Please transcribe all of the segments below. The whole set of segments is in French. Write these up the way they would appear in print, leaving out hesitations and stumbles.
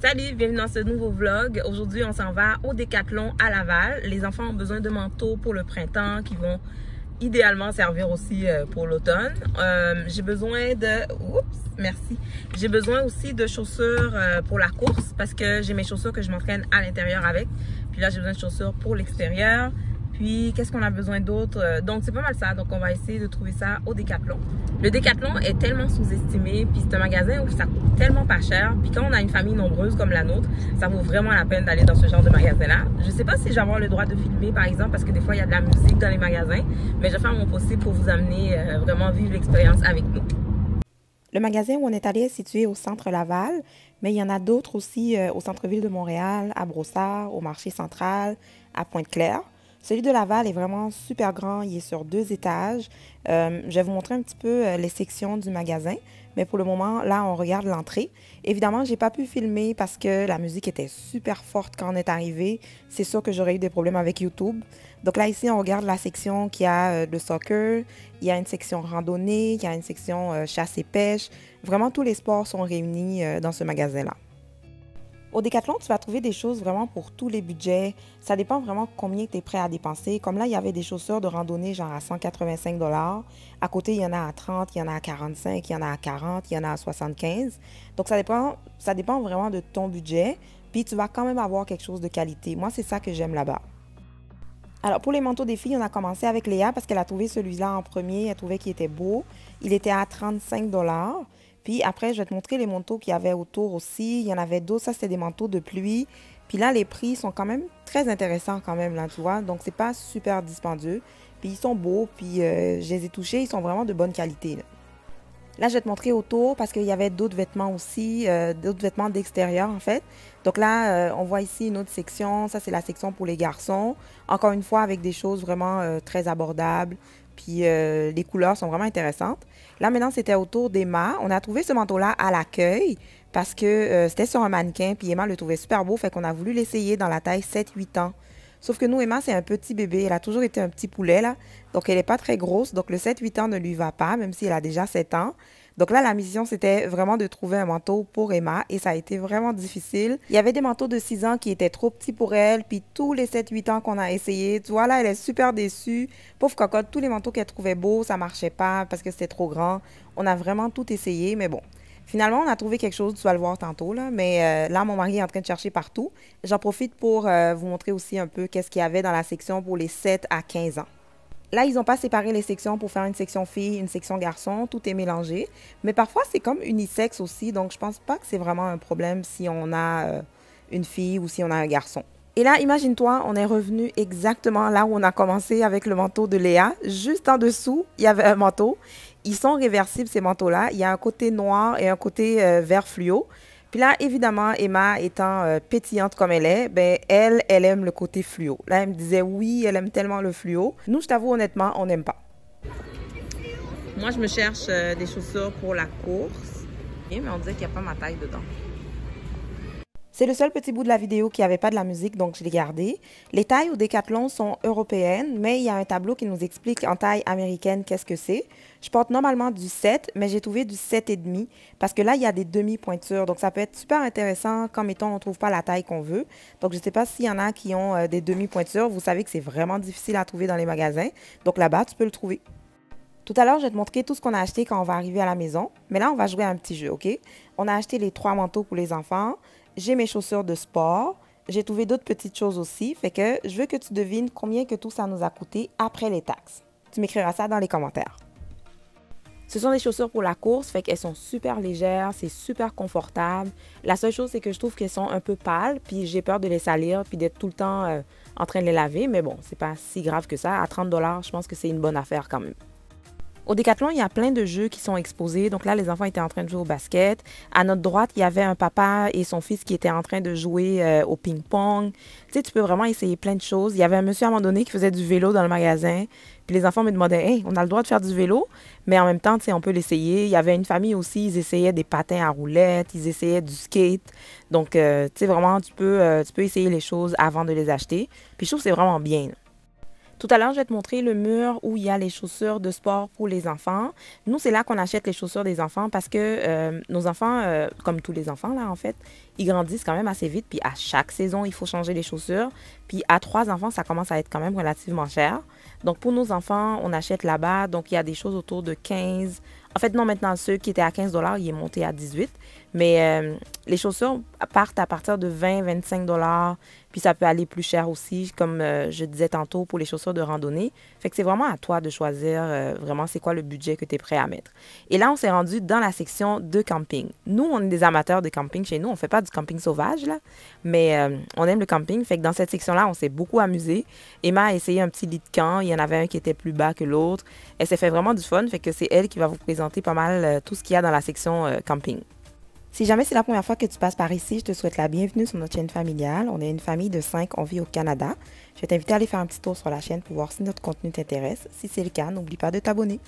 Salut, bienvenue dans ce nouveau vlog. Aujourd'hui, on s'en va au Décathlon à Laval. Les enfants ont besoin de manteaux pour le printemps qui vont idéalement servir aussi pour l'automne. J'ai besoin de... Oups, merci. J'ai besoin aussi de chaussures pour la course parce que j'ai mes chaussures que je m'entraîne à l'intérieur avec. Puis là, j'ai besoin de chaussures pour l'extérieur. Puis, qu'est-ce qu'on a besoin d'autre? Donc, c'est pas mal ça. Donc, on va essayer de trouver ça au Décathlon. Le Décathlon est tellement sous-estimé. Puis, c'est un magasin où ça coûte tellement pas cher. Puis, quand on a une famille nombreuse comme la nôtre, ça vaut vraiment la peine d'aller dans ce genre de magasin-là. Je sais pas si je vais avoir le droit de filmer, par exemple, parce que des fois, il y a de la musique dans les magasins. Mais je vais faire mon possible pour vous amener vraiment vivre l'expérience avec nous. Le magasin où on est allé est situé au centre Laval, mais il y en a d'autres aussi au centre-ville de Montréal, à Brossard, au marché central, à Pointe-Claire. Celui de Laval est vraiment super grand, il est sur 2 étages. Je vais vous montrer un petit peu les sections du magasin, mais pour le moment, là, on regarde l'entrée. Évidemment, j'ai pas pu filmer parce que la musique était super forte quand on est arrivé. C'est sûr que j'aurais eu des problèmes avec YouTube. Donc là, ici, on regarde la section qui a le soccer, il y a une section randonnée, il y a une section chasse et pêche. Vraiment, tous les sports sont réunis dans ce magasin-là. Au Décathlon, tu vas trouver des choses vraiment pour tous les budgets. Ça dépend vraiment combien tu es prêt à dépenser. Comme là, il y avait des chaussures de randonnée genre à 185 $. À côté, il y en a à 30, il y en a à 45, il y en a à 40, il y en a à 75. Donc, ça dépend vraiment de ton budget. Puis, tu vas quand même avoir quelque chose de qualité. Moi, c'est ça que j'aime là-bas. Alors, pour les manteaux des filles, on a commencé avec Léa parce qu'elle a trouvé celui-là en premier. Elle trouvait qu'il était beau. Il était à 35 $. Puis après, je vais te montrer les manteaux qu'il y avait autour aussi. Il y en avait d'autres. Ça, c'était des manteaux de pluie. Puis là, les prix sont quand même très intéressants quand même, là, tu vois. Donc, c'est pas super dispendieux. Puis ils sont beaux. Puis je les ai touchés. Ils sont vraiment de bonne qualité, là. Là, je vais te montrer autour parce qu'il y avait d'autres vêtements aussi, d'autres vêtements d'extérieur en fait. Donc là, on voit ici une autre section. Ça, c'est la section pour les garçons. Encore une fois, avec des choses vraiment très abordables. Puis les couleurs sont vraiment intéressantes. Là, maintenant, c'était autour d'Emma. On a trouvé ce manteau-là à l'accueil parce que c'était sur un mannequin. Puis Emma le trouvait super beau. Fait qu'on a voulu l'essayer dans la taille 7-8 ans. Sauf que nous, Emma, c'est un petit bébé. Elle a toujours été un petit poulet, là. Donc, elle n'est pas très grosse. Donc, le 7-8 ans ne lui va pas, même si elle a déjà 7 ans. Donc là, la mission, c'était vraiment de trouver un manteau pour Emma. Et ça a été vraiment difficile. Il y avait des manteaux de 6 ans qui étaient trop petits pour elle. Puis tous les 7-8 ans qu'on a essayé, tu vois, là, elle est super déçue. Pauvre cocotte, tous les manteaux qu'elle trouvait beaux, ça marchait pas parce que c'était trop grand. On a vraiment tout essayé, mais bon. Finalement, on a trouvé quelque chose, tu vas le voir tantôt, là. Mais là, mon mari est en train de chercher partout. J'en profite pour vous montrer aussi un peu qu'est-ce qu'il y avait dans la section pour les 7 à 15 ans. Là, ils n'ont pas séparé les sections pour faire une section fille, une section garçon. Tout est mélangé. Mais parfois, c'est comme unisexe aussi. Donc, je pense pas que c'est vraiment un problème si on a une fille ou si on a un garçon. Et là, imagine-toi, on est revenu exactement là où on a commencé avec le manteau de Léa. Juste en dessous, il y avait un manteau. Ils sont réversibles, ces manteaux-là. Il y a un côté noir et un côté vert fluo. Puis là, évidemment, Emma étant pétillante comme elle est, ben elle aime le côté fluo. Là, elle me disait oui, elle aime tellement le fluo. Nous, je t'avoue honnêtement, on n'aime pas. Moi, je me cherche des chaussures pour la course. Mais on dirait qu'il n'y a pas ma taille dedans. C'est le seul petit bout de la vidéo qui n'avait pas de la musique, donc je l'ai gardé. Les tailles au Décathlon sont européennes, mais il y a un tableau qui nous explique en taille américaine qu'est-ce que c'est. Je porte normalement du 7, mais j'ai trouvé du 7,5 parce que là, il y a des demi-pointures. Donc, ça peut être super intéressant quand, mettons, on ne trouve pas la taille qu'on veut. Donc, je ne sais pas s'il y en a qui ont des demi-pointures. Vous savez que c'est vraiment difficile à trouver dans les magasins. Donc, là-bas, tu peux le trouver. Tout à l'heure, je vais te montrer tout ce qu'on a acheté quand on va arriver à la maison. Mais là, on va jouer à un petit jeu, OK? On a acheté les 3 manteaux pour les enfants. J'ai mes chaussures de sport. J'ai trouvé d'autres petites choses aussi. Fait que je veux que tu devines combien que tout ça nous a coûté après les taxes. Tu m'écriras ça dans les commentaires. Ce sont des chaussures pour la course, fait qu'elles sont super légères, c'est super confortable. La seule chose, c'est que je trouve qu'elles sont un peu pâles, puis j'ai peur de les salir, puis d'être tout le temps en train de les laver. Mais bon, c'est pas si grave que ça. À 30 $, je pense que c'est une bonne affaire quand même. Au Décathlon, il y a plein de jeux qui sont exposés. Donc là, les enfants étaient en train de jouer au basket. À notre droite, il y avait un papa et son fils qui étaient en train de jouer au ping-pong. Tu sais, tu peux vraiment essayer plein de choses. Il y avait un monsieur à un moment donné qui faisait du vélo dans le magasin. Puis les enfants me demandaient, « Hey, on a le droit de faire du vélo? » Mais en même temps, tu sais, on peut l'essayer. Il y avait une famille aussi, ils essayaient des patins à roulettes, ils essayaient du skate. Donc, tu sais, vraiment, tu peux essayer les choses avant de les acheter. Puis je trouve que c'est vraiment bien. Tout à l'heure, je vais te montrer le mur où il y a les chaussures de sport pour les enfants. Nous, c'est là qu'on achète les chaussures des enfants parce que nos enfants, comme tous les enfants là en fait, ils grandissent quand même assez vite. Puis à chaque saison, il faut changer les chaussures. Puis à 3 enfants, ça commence à être quand même relativement cher. Donc pour nos enfants, on achète là-bas. Donc il y a des choses autour de 15. En fait, non, maintenant, ceux qui étaient à 15 $, il est monté à 18. Mais les chaussures partent à partir de 20, 25 $. Puis ça peut aller plus cher aussi, comme je disais tantôt, pour les chaussures de randonnée. Fait que c'est vraiment à toi de choisir vraiment c'est quoi le budget que tu es prêt à mettre. Et là, on s'est rendu dans la section de camping. Nous, on est des amateurs de camping chez nous. On fait pas du camping sauvage, là, mais on aime le camping. Fait que dans cette section-là, on s'est beaucoup amusé. Emma a essayé un petit lit de camp. Il y en avait un qui était plus bas que l'autre. Elle s'est fait vraiment du fun. Fait que c'est elle qui va vous présenter pas mal tout ce qu'il y a dans la section camping. Si jamais c'est la première fois que tu passes par ici, je te souhaite la bienvenue sur notre chaîne familiale. On est une famille de 5, on vit au Canada. Je vais t'inviter à aller faire un petit tour sur la chaîne pour voir si notre contenu t'intéresse. Si c'est le cas, n'oublie pas de t'abonner.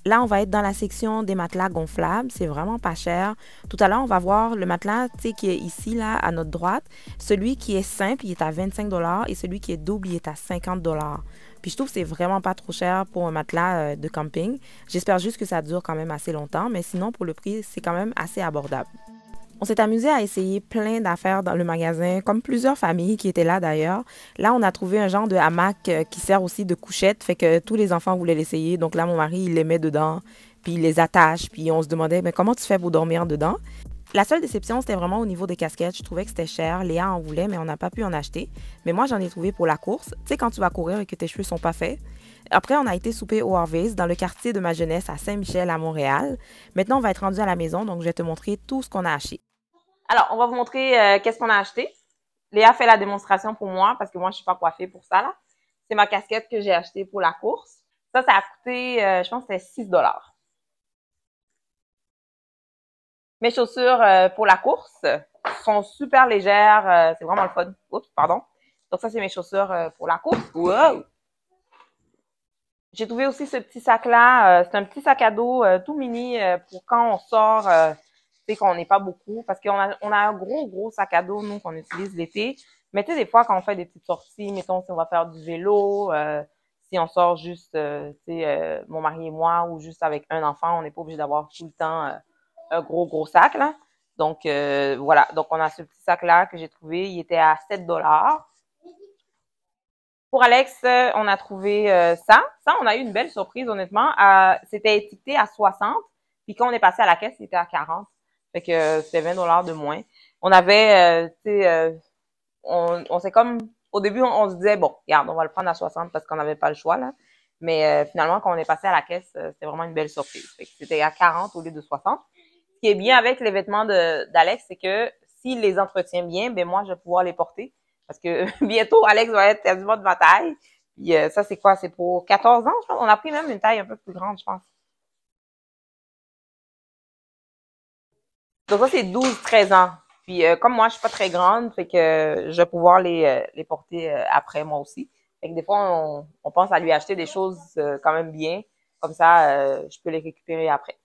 Là, on va être dans la section des matelas gonflables. C'est vraiment pas cher. Tout à l'heure, on va voir le matelas qui est ici, là, à notre droite. Celui qui est simple, il est à 25 $ et celui qui est double, il est à 50 $. Puis je trouve que c'est vraiment pas trop cher pour un matelas de camping. J'espère juste que ça dure quand même assez longtemps, mais sinon, pour le prix, c'est quand même assez abordable. On s'est amusé à essayer plein d'affaires dans le magasin, comme plusieurs familles qui étaient là d'ailleurs. Là, on a trouvé un genre de hamac qui sert aussi de couchette, fait que tous les enfants voulaient l'essayer. Donc là, mon mari, il les met dedans, puis il les attache, puis on se demandait, mais comment tu fais pour dormir dedans? La seule déception, c'était vraiment au niveau des casquettes. Je trouvais que c'était cher. Léa en voulait, mais on n'a pas pu en acheter. Mais moi, j'en ai trouvé pour la course. Tu sais, quand tu vas courir et que tes cheveux sont pas faits. Après, on a été souper au Harvey's dans le quartier de ma jeunesse à Saint-Michel, à Montréal. Maintenant, on va être rendu à la maison, donc je vais te montrer tout ce qu'on a acheté. Alors, on va vous montrer qu'est-ce qu'on a acheté. Léa fait la démonstration pour moi parce que moi, je suis pas coiffée pour ça, là. C'est ma casquette que j'ai achetée pour la course. Ça a coûté, je pense que c'était 6 $. Mes chaussures pour la course sont super légères. C'est vraiment le fun. Oups, pardon. Donc ça, c'est mes chaussures pour la course. Wow! J'ai trouvé aussi ce petit sac-là. C'est un petit sac à dos tout mini pour quand on sort, tu sais, qu'on n'est pas beaucoup. Parce qu'on a un gros sac à dos, nous, qu'on utilise l'été. Mais tu sais, des fois, quand on fait des petites sorties, mettons, si on va faire du vélo, si on sort juste, tu sais, mon mari et moi, ou juste avec un enfant, on n'est pas obligé d'avoir tout le temps un gros sac, là. Donc, voilà. Donc, on a ce petit sac-là que j'ai trouvé. Il était à 7 $. Pour Alex, on a trouvé ça. Ça, on a eu une belle surprise, honnêtement. C'était étiqueté à 60. Puis quand on est passé à la caisse, c'était à 40. Fait que c'était 20 $ de moins. On avait, tu sais, on s'est comme... Au début, on se disait, bon, regarde, on va le prendre à 60 parce qu'on n'avait pas le choix, là. Mais finalement, quand on est passé à la caisse, c'était vraiment une belle surprise. Fait que c'était à 40 au lieu de 60. Ce qui est bien avec les vêtements d'Alex, c'est que s'il les entretient bien, ben moi, je vais pouvoir les porter. Parce que bientôt, Alex va être quasiment de ma taille. Puis ça, c'est quoi? C'est pour 14 ans, je pense. On a pris même une taille un peu plus grande, je pense. Donc ça, c'est 12, 13 ans. Puis comme moi, je suis pas très grande, fait que je vais pouvoir les porter après moi aussi. Fait que des fois, on pense à lui acheter des choses quand même bien. Comme ça, je peux les récupérer après.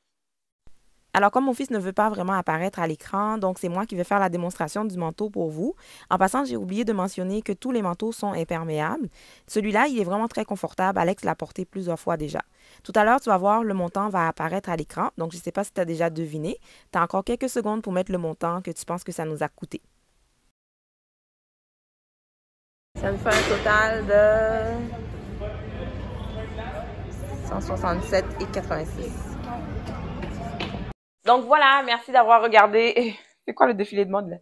Alors, comme mon fils ne veut pas vraiment apparaître à l'écran, donc c'est moi qui vais faire la démonstration du manteau pour vous. En passant, j'ai oublié de mentionner que tous les manteaux sont imperméables. Celui-là, il est vraiment très confortable. Alex l'a porté plusieurs fois déjà. Tout à l'heure, tu vas voir, le montant va apparaître à l'écran. Donc, je ne sais pas si tu as déjà deviné. Tu as encore quelques secondes pour mettre le montant que tu penses que ça nous a coûté. Ça me fait un total de 167,86. Donc voilà, merci d'avoir regardé. C'est quoi le défilé de mode là?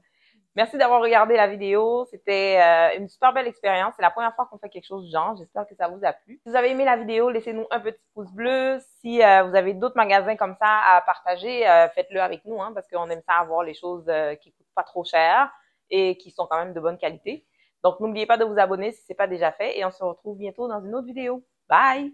Merci d'avoir regardé la vidéo. C'était une super belle expérience. C'est la première fois qu'on fait quelque chose du genre. J'espère que ça vous a plu. Si vous avez aimé la vidéo, laissez-nous un petit pouce bleu. Si vous avez d'autres magasins comme ça à partager, faites-le avec nous, hein, parce qu'on aime ça avoir les choses qui coûtent pas trop cher et qui sont quand même de bonne qualité. Donc n'oubliez pas de vous abonner si ce n'est pas déjà fait et on se retrouve bientôt dans une autre vidéo. Bye!